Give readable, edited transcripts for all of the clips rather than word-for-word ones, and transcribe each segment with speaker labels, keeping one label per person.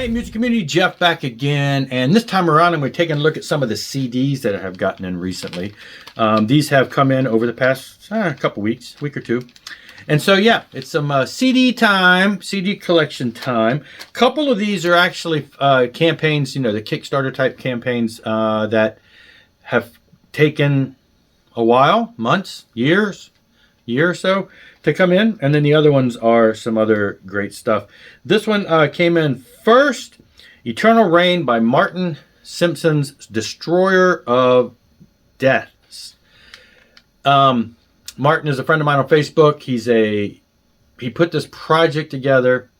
Speaker 1: Hey, music community, Jeff back again, and this time around I'm going to take a look at some of the CDs that I have gotten in recently. These have come in over the past couple weeks, week or two. And so yeah, it's some CD time, CD collection time. A couple of these are actually campaigns, you know, the Kickstarter type campaigns that have taken a while, months, year or so to come in, and then the other ones are some other great stuff. This one came in first, Eternal Rain by Martin Simpson's Destroyer of Deaths. Martin is a friend of mine on Facebook. He put this project together,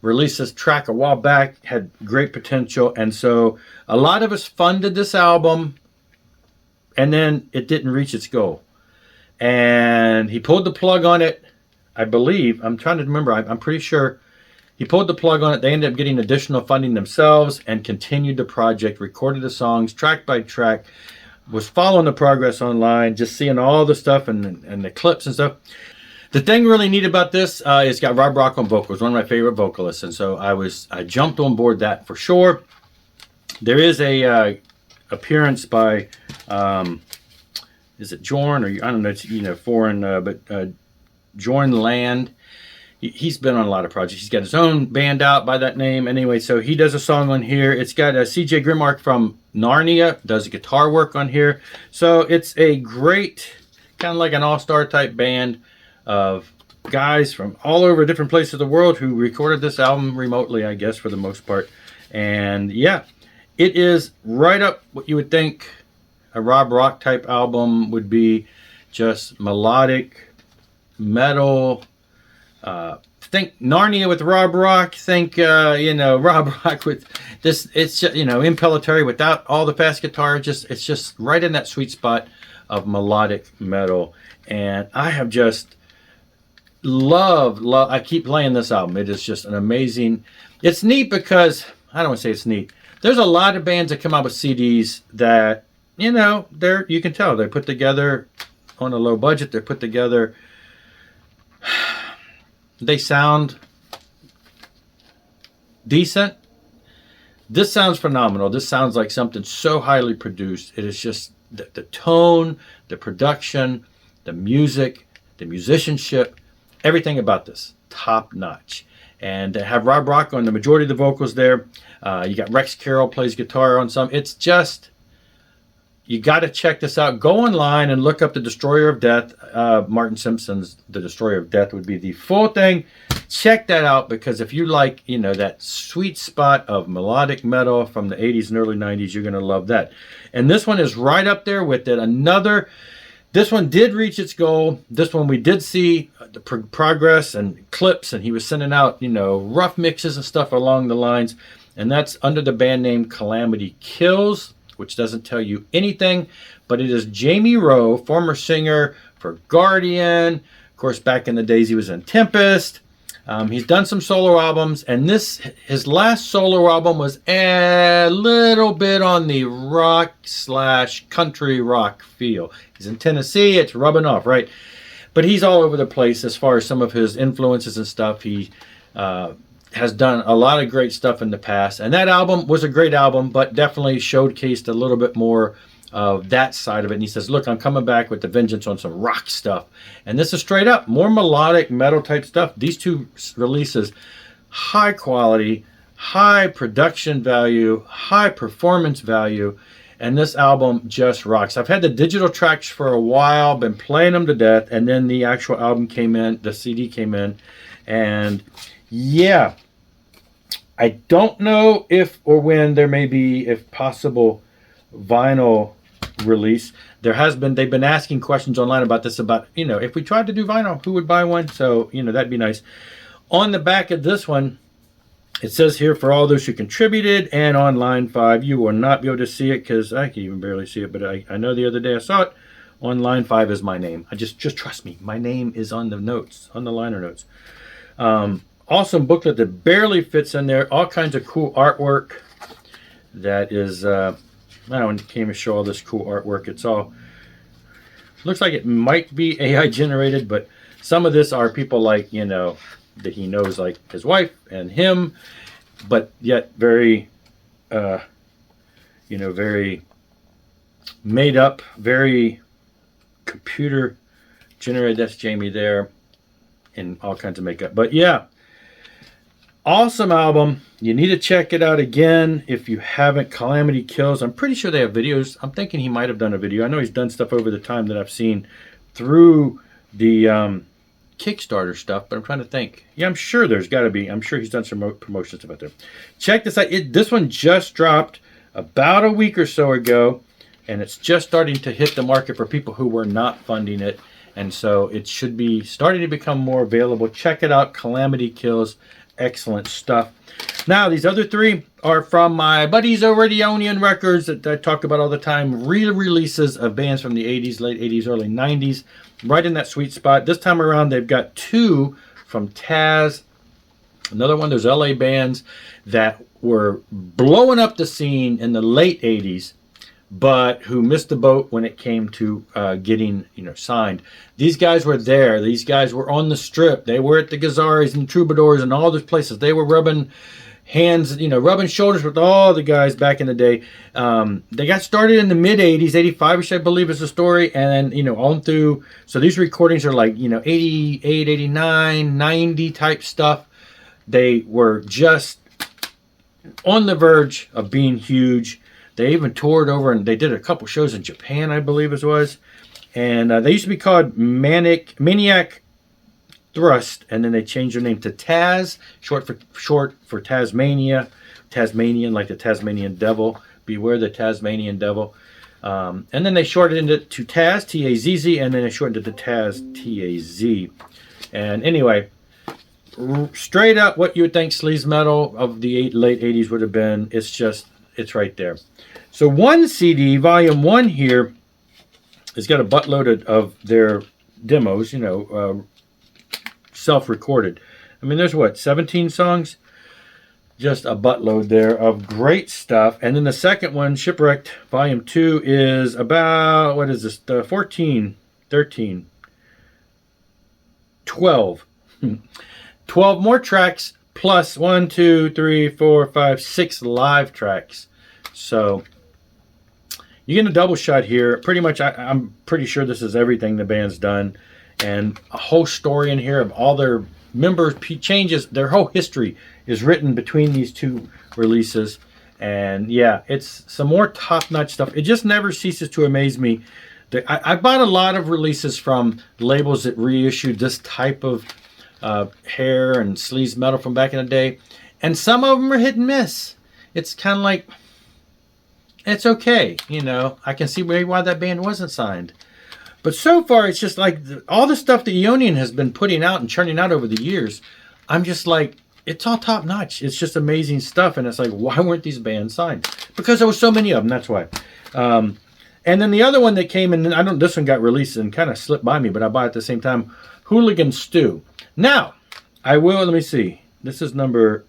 Speaker 1: released this track a while back, had great potential, and so a lot of us funded this album, and then it didn't reach its goal. And he pulled the plug on it, I believe. I'm trying to remember. I'm pretty sure he pulled the plug on it. They ended up getting additional funding themselves and continued the project, recorded the songs track by track, was following the progress online, just seeing all the stuff and the clips and stuff. The thing really neat about this, it's got Rob Rock on vocals, one of my favorite vocalists. And so I jumped on board that for sure. There is a appearance by... is it Jorn, or I don't know, it's, you know, foreign, but Jorn Land. He's been on a lot of projects. He's got his own band out by that name. Anyway, so he does a song on here. It's got CJ Grimmark from Narnia, does guitar work on here. So it's a great, kind of like an all-star type band of guys from all over different places of the world who recorded this album remotely, I guess, for the most part. And yeah, it is right up what you would think a Rob Rock type album would be. Just melodic metal. Think Narnia with Rob Rock. Think you know, Rob Rock with this. It's just, you know, impellatory without all the fast guitar. It's just right in that sweet spot of melodic metal. And I have just love. I keep playing this album. It is just an amazing. It's neat because I don't want to say it's neat. There's a lot of bands that come out with CDs that, you know, you can tell they're put together on a low budget. They're put together. They sound decent. This sounds phenomenal. This sounds like something so highly produced. It is just the tone, the production, the music, the musicianship, everything about this top notch. And to have Rob Rock on the majority of the vocals there. You got Rex Carroll plays guitar on some. It's just... You got to check this out. Go online and look up The Destroyer of Death. Martin Simpson's The Destroyer of Death would be the full thing. Check that out, because if you like, you know, that sweet spot of melodic metal from the 80s and early 90s, you're going to love that. And this one is right up there with it. This one did reach its goal. This one we did see the progress and clips, and he was sending out, you know, rough mixes and stuff along the lines. And that's under the band name Calamity Kills, which doesn't tell you anything, but it is Jamie Rowe, former singer for Guardian. Of course, back in the days he was in Tempest. He's done some solo albums, and his last solo album was a little bit on the rock / country rock feel. He's in Tennessee, it's rubbing off, right? But he's all over the place as far as some of his influences and stuff. He has done a lot of great stuff in the past, and that album was a great album, but definitely showcased a little bit more of that side of it. And he says, look, I'm coming back with the vengeance on some rock stuff, and this is straight up more melodic metal type stuff. These two releases, high quality, high production value, high performance value, and this album just rocks. I've had the digital tracks for a while, been playing them to death, and then the actual album came in, the CD came in, and yeah, I don't know if or when there may be, if possible, vinyl release. They've been asking questions online about this, about, you know, if we tried to do vinyl, who would buy one? So, you know, that'd be nice. On the back of this one, it says here, for all those who contributed, and on line 5, you will not be able to see it because I can even barely see it, but I know the other day I saw it. On line 5 is my name. Just trust me, my name is on the notes, on the liner notes. Awesome booklet that barely fits in there. All kinds of cool artwork. That is, I don't came to show all this cool artwork. It's all, looks like it might be AI generated, but some of this are people like, you know, that he knows, like his wife and him. but yet very, very made up, very computer generated. That's Jamie there in all kinds of makeup. But yeah, awesome album. You need to check it out again if you haven't. Calamity Kills. I'm pretty sure they have videos. I'm thinking he might have done a video. I know he's done stuff over the time that I've seen through the Kickstarter stuff, but I'm trying to think. Yeah, I'm sure there's got to be. I'm sure he's done some promotion stuff out there. Check this out. This one just dropped about a week or so ago, and it's just starting to hit the market for people who were not funding it, and so it should be starting to become more available. Check it out. Calamity Kills. Excellent stuff. Now, these other three are from my buddies over at Hooligan Records that I talk about all the time. Re-releases of bands from the 80s, late 80s, early 90s. Right in that sweet spot. This time around, they've got two from Taz. Another one of those LA bands that were blowing up the scene in the late 80s, but who missed the boat when it came to getting signed. These guys were there. These guys were on the Strip. They were at the Gazaris and Troubadours and all those places. They were rubbing hands, rubbing shoulders with all the guys back in the day. They got started in the mid 80s, 85ish, I believe is the story, and then on through. So these recordings are like 88, 89, 90 type stuff. They were just on the verge of being huge. They even toured over, and they did a couple shows in Japan, I believe it was. And they used to be called Maniac Thrust, and then they changed their name to Taz, short for Tasmania. Tasmanian, like the Tasmanian Devil. Beware the Tasmanian Devil. And then they shortened it to Taz, T-A-Z-Z, and then they shortened it to Taz, T-A-Z. And anyway, straight up what you would think sleaze metal of the late 80s would have been. It's right there. So one CD, volume 1 here, has got a buttload of their demos, self-recorded. I mean, there's 17 songs? Just a buttload there of great stuff. And then the second one, Shipwrecked, volume 2, is about, 14, 13, 12. 12 more tracks, plus 1, 2, 3, 4, 5, 6 live tracks. So you get a double shot here. Pretty much, I'm pretty sure this is everything the band's done, and a whole story in here of all their members changes. Their whole history is written between these two releases, and yeah, it's some more top-notch stuff. It just never ceases to amaze me. I bought a lot of releases from labels that reissued this type of hair and sleaze metal from back in the day, and some of them are hit and miss. It's kind of like, it's okay, I can see maybe why that band wasn't signed. But so far, it's just like all the stuff that Hooligan has been putting out and churning out over the years, I'm just like, it's all top notch. It's just amazing stuff. And it's like, why weren't these bands signed? Because there were so many of them, that's why. And then the other one that came in, this one got released and kind of slipped by me, but I bought it at the same time, Hooligan Stew. Now, let me see. This is number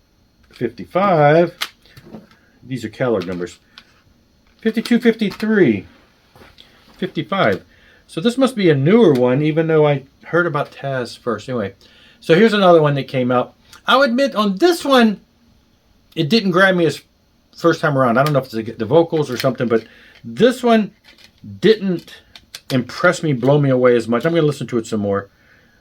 Speaker 1: 55. These are catalog numbers. 52, 53, 55. So this must be a newer one, even though I heard about Taz first. Anyway, so here's another one that came out. I'll admit, on this one, it didn't grab me as first time around. I don't know if it's the vocals or something, but this one didn't impress me, blow me away as much. I'm going to listen to it some more,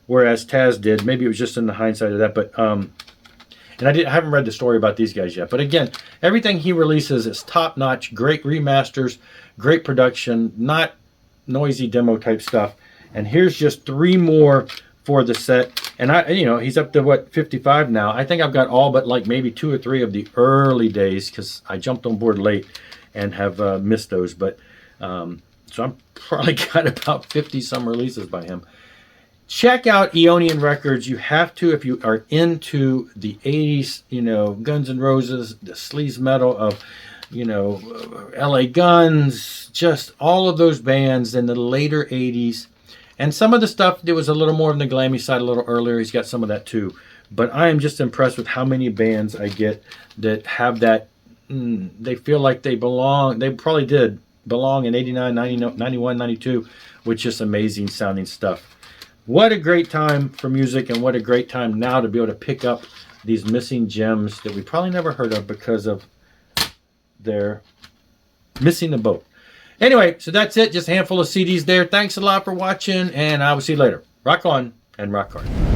Speaker 1: whereas Taz did. Maybe it was just in the hindsight of that, but and I haven't read the story about these guys yet. But again, everything he releases is top-notch, great remasters, great production, not noisy demo type stuff. And here's just 3 more for the set. And he's up to 55 now. I think I've got all but like maybe 2 or 3 of the early days, because I jumped on board late and have missed those. But so I'm probably got about 50 some releases by him. Check out Hooligan Records. You have to, if you are into the 80s, Guns N' Roses, the sleaze metal of, LA Guns, just all of those bands in the later 80s. And some of the stuff that was a little more on the glammy side a little earlier, he's got some of that too. But I am just impressed with how many bands I get that have that, they feel like they belong. They probably did belong in 89, 90, 91, 92, with just amazing sounding stuff. What a great time for music, and what a great time now to be able to pick up these missing gems that we probably never heard of because of their missing the boat. Anyway, so that's it. Just a handful of CDs there. Thanks a lot for watching, and I will see you later. Rock on and rock hard.